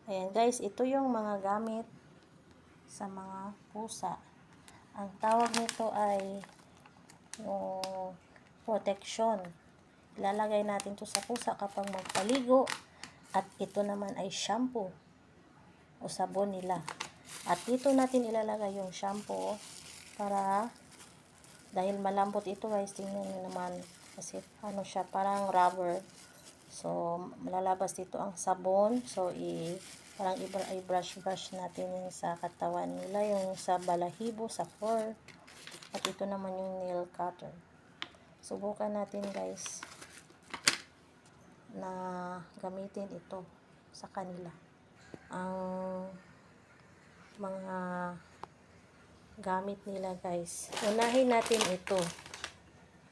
Ayan guys, ito yung mga gamit sa mga pusa. Ang tawag nito ay yung protection. Ilalagay natin to sa pusa kapag magpaligo. At ito naman ay shampoo o sabon nila. At dito natin ilalagay yung shampoo para dahil malambot ito guys, tingnan nyo naman kasi ano siya, parang rubber. So malalabas dito ang sabon. So parang i-brush natin yung sa katawan nila, yung sa balahibo, sa fur. At ito naman yung nail cutter. Subukan natin guys na gamitin ito sa kanila. Ang mga gamit nila guys, unahin natin ito.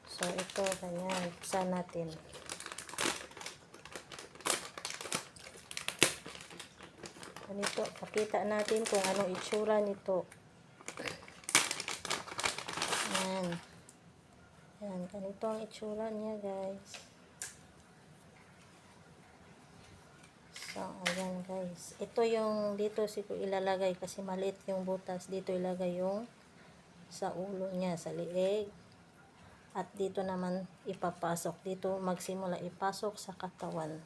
So ito, ganyan, buksan natin. Ganito, pakita natin kung anong itsura nito. Ayan. Ayan, ganito ang itsura niya guys. So, ayan guys. Ito yung dito siguro ilalagay kasi maliit yung butas. Dito ilagay yung sa ulo niya, sa liig. At dito naman ipapasok. Dito magsimula ipasok sa katawan.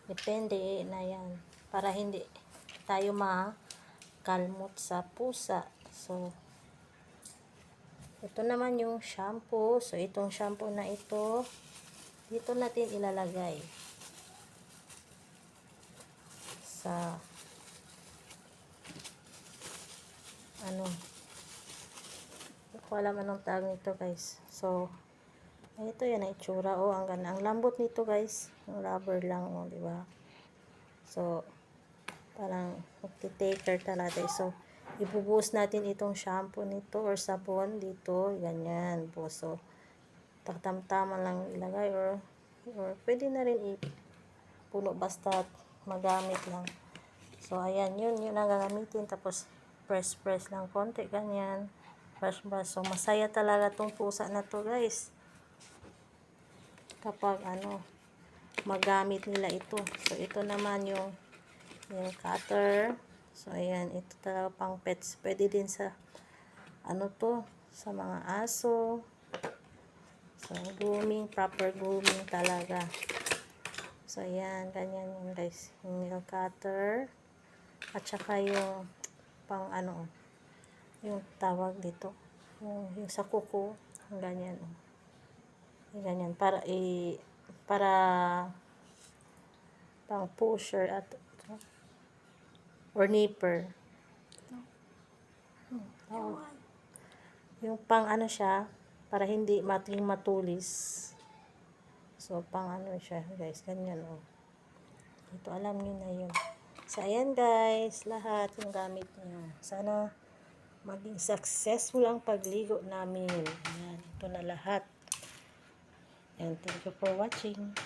Depende na yan. Para hindi tayo makalmot sa pusa. So, ito naman yung shampoo. So, itong shampoo na ito, dito natin ilalagay. Sa ano, hindi ko alam anong tawag nito guys. So ito yan ang itsura. Oh, ang ganda, ang lambot nito guys, yung rubber lang, oh, di ba? So parang magti-taker talaga. So ibubuhos natin itong shampoo nito or sabon dito, ganyan po. So tamtama lang ilagay or pwede na rin puno basta magamit lang. So ayan, yun ang gagamitin. Tapos press lang konti, ganyan, brush. So masaya talaga tong pusa na to guys kapag ano magamit nila ito. So ito naman yung cutter. So ayan, ito talaga pang pets. Pwede din sa ano to, sa mga aso. So grooming, proper grooming talaga. So ayan, ganyan yun guys, yung nail cutter. At saka yung pang ano, yung tawag dito, yung sa kuko, ganyan, ganyan, para pang pusher at or nipper. Yung pang ano siya, para hindi mating matulis. So pang ano siya guys, ganyan, oh. Ito, alam niyo na yun. So ayan guys, lahat yung gamit niyo. Sana maging successful ang pagligo namin. Ayan, ito na lahat. And thank you for watching.